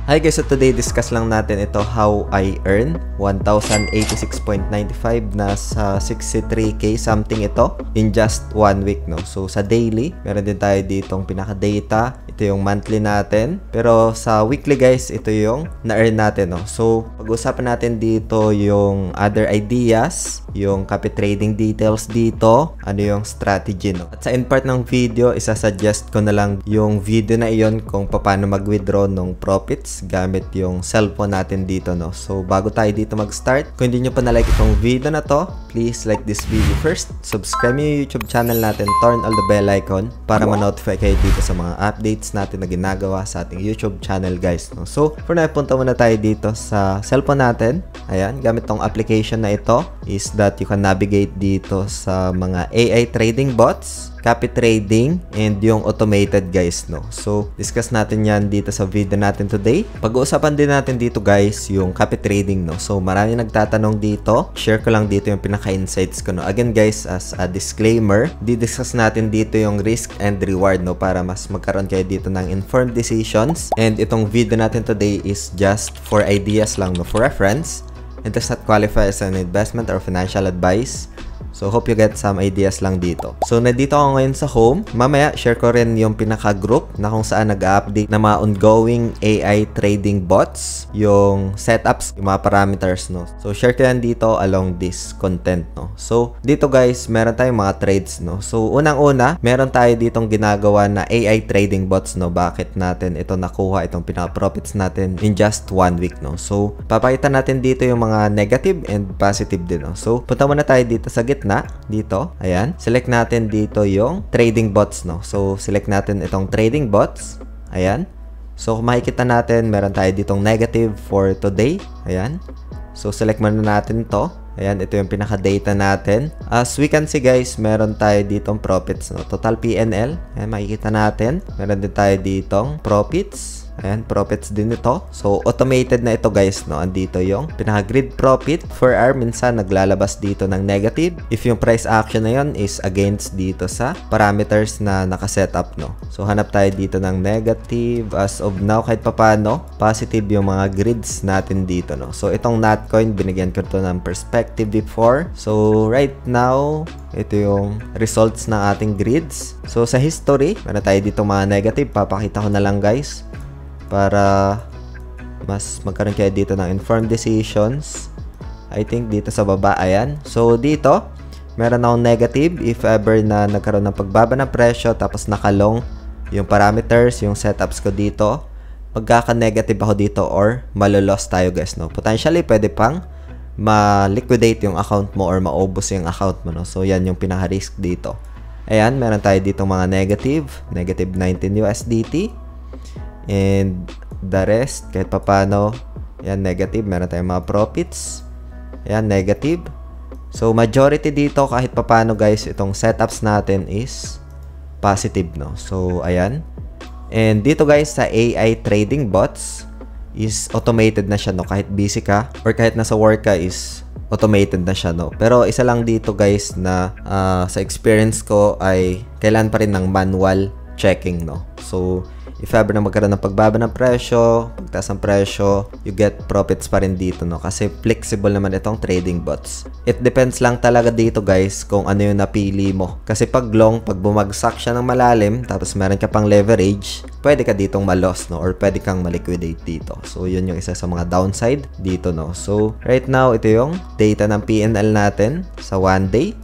Hi guys, so today discuss lang natin ito how I earn 1,086.95 na sa 63k something ito in just 1 week, no? So sa daily, meron din tayo ditong pinaka-data. Ito yung monthly natin. Pero sa weekly guys, ito yung na-earn natin, no? So pag-usapan natin dito yung other ideas, yung copy trading details dito, ano yung strategy, no? At sa end part ng video, isasuggest ko na lang yung video na iyon kung paano mag-withdraw ng profits gamit yung cellphone natin dito, no? So bago tayo dito mag-start, kung hindi nyo pa na-like itong video na to, please like this video first, subscribe yung YouTube channel natin, turn on the bell icon para ma-notify kayo dito sa mga updates natin na ginagawa sa ating YouTube channel guys, no? So for now, punta muna tayo dito sa cellphone natin. Ayan, gamit tong application na ito is that you can navigate dito sa mga AI trading bots, copy trading, and yung automated guys, no? So discuss natin yan dito sa video natin today. Pag-uusapan din natin dito guys yung copy trading, no? So marami nagtatanong dito, share ko lang dito yung pinaka-insights ko, no? Again guys, as a disclaimer, di-discuss natin dito yung risk and reward, no? Para mas magkaroon kayo dito ng informed decisions. And itong video natin today is just for ideas lang, no? For reference. It does not qualify as an investment or financial advice. So, hope you get some ideas lang dito. So, nandito ako ngayon sa home. Mamaya, share ko rin yung pinaka-group na kung saan nag-update na mga ongoing AI trading bots, yung setups, yung mga parameters, no? So, share ko yan dito along this content, no? So, dito guys, meron tayong mga trades, no? So, unang-una, meron tayo ditong ginagawa na AI trading bots, no? Bakit natin ito nakuha, itong pinaka-profits natin in just 1 week, no? So, papakita natin dito yung mga negative and positive din, no? So, punta muna tayo dito sa gitna. Dito, ayan, select natin dito yung trading bots, no? So, select natin itong trading bots, ayan. So, kung makikita natin, meron tayo ditong negative for today, ayan. So, select muna natin to, ayan, ito yung pinaka-data natin. As we can see guys, meron tayo ditong profits, no? Total PNL, ayan, makikita natin, meron din tayo ditong profits. Ayan, profits din ito. So, automated na ito guys, no? Andito yung pinaka-grid profit per hour. Minsan, naglalabas dito ng negative. If yung price action na yun is against dito sa parameters na nakasetup, no? So, hanap tayo dito ng negative. As of now, kahit papano, positive yung mga grids natin dito, no? So, itong Natcoin, binigyan ko ito ng perspective before. So, right now, ito yung results ng ating grids. So, sa history, meron tayo dito mga negative. Papakita ko na lang guys, para mas magkaroon kayo dito ng informed decisions. I think dito sa baba, ayan. So dito, meron akong negative if ever na nagkaroon ng pagbaba ng presyo tapos nakalong yung parameters, yung setups ko dito. Magkaka-negative ako dito or malo-loss tayo guys, no? Potentially, pwede pang ma-liquidate yung account mo or maubos yung account mo, no? So yan yung pinaka-risk dito. Ayan, meron tayo dito mga negative 19 USDT. And the rest, kahit papano, yan, negative. Meron tayong mga profits. Yan, negative. So, majority dito, kahit papano guys, itong setups natin is positive, no? So, ayan. And dito guys, sa AI trading bots, is automated na siya, no? Kahit busy ka, or kahit nasa work ka, is automated na siya, no? Pero isa lang dito guys na sa experience ko ay kailan pa rin ng manual checking, no? So, if ever na magkaroon ng pagbaba ng presyo, pagtaas ng presyo, you get profits pa rin dito, no? Kasi flexible naman itong trading bots. It depends lang talaga dito guys kung ano yung napili mo. Kasi pag long, pag bumagsak siya ng malalim, tapos meron ka pang leverage, pwede ka ditong malos, no? Or pwede kang maliquidate dito. So, yun yung isa sa mga downside dito, no? So, right now, ito yung data ng PNL natin sa 1 day.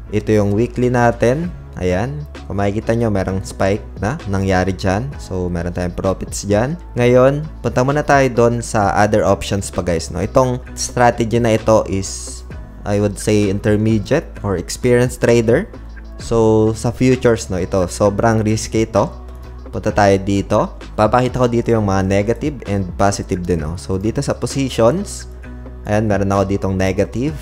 Ito yung weekly natin. Ayan, kung makikita nyo, merong spike na nangyari dyan. So, meron tayong profits dyan. Ngayon, punta muna tayo doon sa other options pa guys, no? Itong strategy na ito is, I would say, intermediate or experienced trader. So, sa futures, no? Ito, sobrang risky ito. Punta tayo dito. Papakita ko dito yung mga negative and positive din, no? So, dito sa positions, ayan, meron ako ditong negative.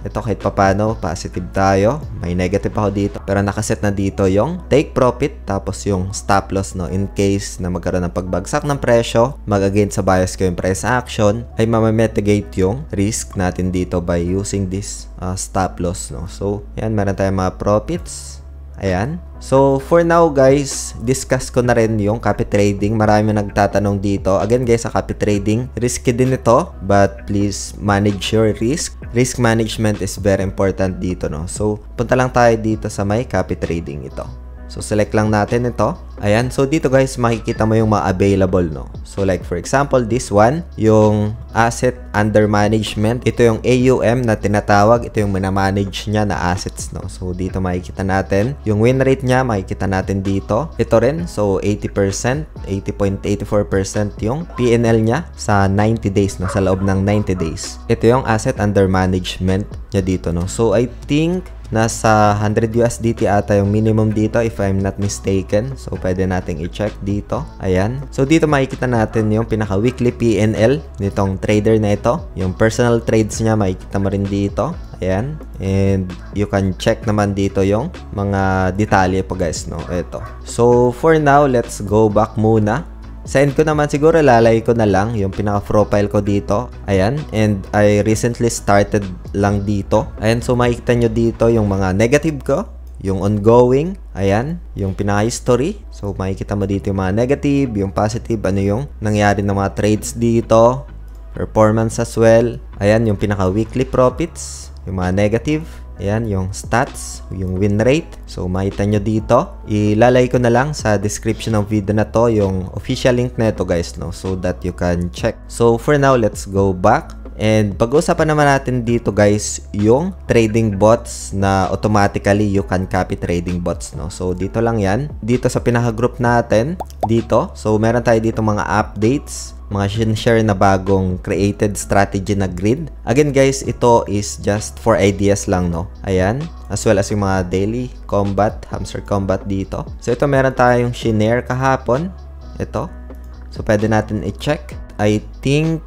Ito kahit papano, positive tayo. May negative ako dito. Pero nakaset na dito yung take profit tapos yung stop loss, no? In case na magkaroon ng pagbagsak ng presyo, mag-against sa bias ko yung price action, ay mamitigate yung risk natin dito by using this stop loss, no? So, yan, meron tayong mga profits. Ayan. So, for now guys, discuss ko na rin yung copy trading. Marami nagtatanong dito. Again guys, sa copy trading, risky din ito, but please manage your risk. Risk management is very important dito, no? So, punta lang tayo dito sa may copy trading ito. So, select lang natin ito. Ayan. So, dito guys, makikita mo yung mga available, no? So, like for example, this one, yung asset under management. Ito yung AUM na tinatawag. Ito yung minamanage niya na assets, no? So, dito makikita natin. Yung win rate niya, makikita natin dito. Ito rin. So, 80%, 80.84% yung PNL niya sa 90 days, no? Sa loob ng 90 days. Ito yung asset under management niya dito, no? So, I think nasa 100 USDT ata yung minimum dito if I'm not mistaken. So, pwede nating i-check dito. Ayan. So, dito makikita natin yung pinaka-weekly PNL nitong trader na ito. Yung personal trades niya, makikita mo rin dito. Ayan. And you can check naman dito yung mga detalye pa guys, no? Ito. So, for now, let's go back muna. Sa end ko naman siguro lalay ko na lang yung pinaka-profile ko dito. Ayan. And I recently started lang dito. Ayan. So makikita nyo dito yung mga negative ko. Yung ongoing. Ayan. Yung pinaka-history. So makikita mo dito yung mga negative. Yung positive. Ano yung nangyari ng mga trades dito. Performance as well. Ayan. Yung pinaka-weekly profits. Yung mga negative. Ayan, yung stats, yung win rate. So, makita nyo dito. Ilalay ko na lang sa description ng video na to yung official link na ito guys, no? So that you can check. So, for now, let's go back. And pag-usapan naman natin dito guys yung trading bots na automatically you can copy trading bots, no? So, dito lang yan. Dito sa pinaka-group natin, dito. So, meron tayo dito mga updates, mga share na bagong created strategy na grid. Again guys, ito is just for ideas lang, no? Ayan. As well as yung mga daily combat, hamster combat dito. So ito meron tayong shinare kahapon. Ito. So pwede natin i-check. I think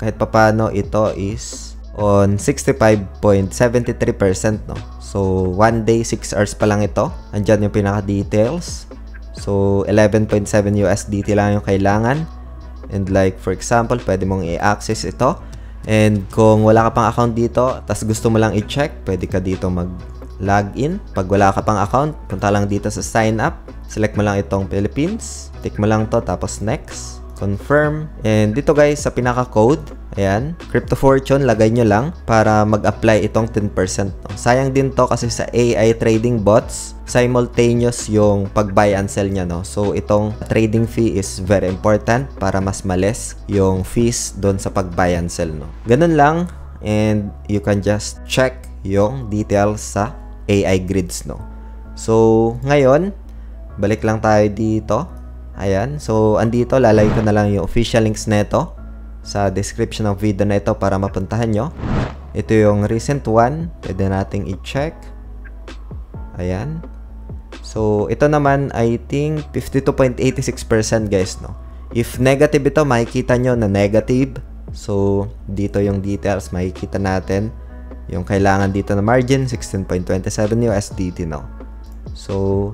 kahit papano ito is on 65.73%, no? So 1 day, 6 hours pa lang ito. Andyan yung pinaka-details. So 11.7 USDT lang yung kailangan. And like for example, pwede mong i-access ito. And kung wala ka pang account dito, tas gusto mo lang i-check, pwede ka dito mag-login. Pag wala ka pang account, punta lang dito sa sign up. Select mo lang itong Philippines. Tick mo lang to, tapos next. Confirm. And dito guys, sa pinaka-code, ayan, Crypto Fortune, lagay nyo lang para mag-apply itong 10%. No? Sayang din to kasi sa AI trading bots, simultaneous yung pag-buy and sell niya, no? So, itong trading fee is very important para mas males yung fees doon sa pag-buy and sell, no? Ganun lang. And you can just check yung details sa AI grids, no? So, ngayon, balik lang tayo dito. Ayan. So, andito, lalagay ko na lang yung official links nito sa description ng video na ito para mapuntahan nyo. Ito yung recent one. Pwede nating i-check. Ayan. So, ito naman, I think, 52.86% guys, no? If negative ito, makikita nyo na negative. So, dito yung details, makikita natin. Yung kailangan dito na margin, 16.27 USDT, no? So,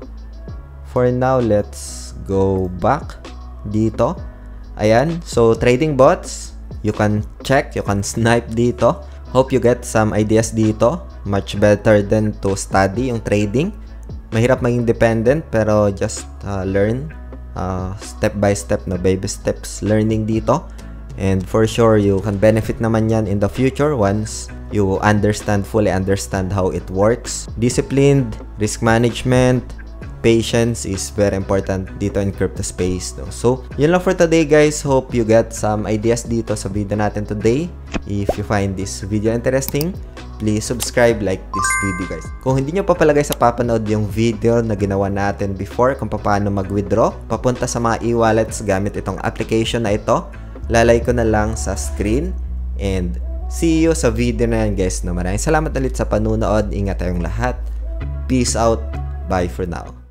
for now, let's go back dito. Ayan. So, trading bots, you can check, you can snipe dito. Hope you get some ideas dito. Much better than to study yung trading. Mahirap maging dependent, pero just learn step by step, no? Baby steps learning dito. And for sure, you can benefit naman yan in the future once you fully understand how it works. Disciplined, risk management, patience is very important dito in crypto space, no? So, yun lang for today guys. Hope you get some ideas dito sa video natin today. If you find this video interesting, please subscribe, like this video guys. Kung hindi nyo pa palagay sa papanood yung video na ginawa natin before kung paano mag-withdraw papunta sa mga e-wallets gamit itong application na ito, lalay ko na lang sa screen. And see you sa video na yan guys, no? Maraming salamat ulit sa panunood. Ingat tayong lahat. Peace out. Bye for now.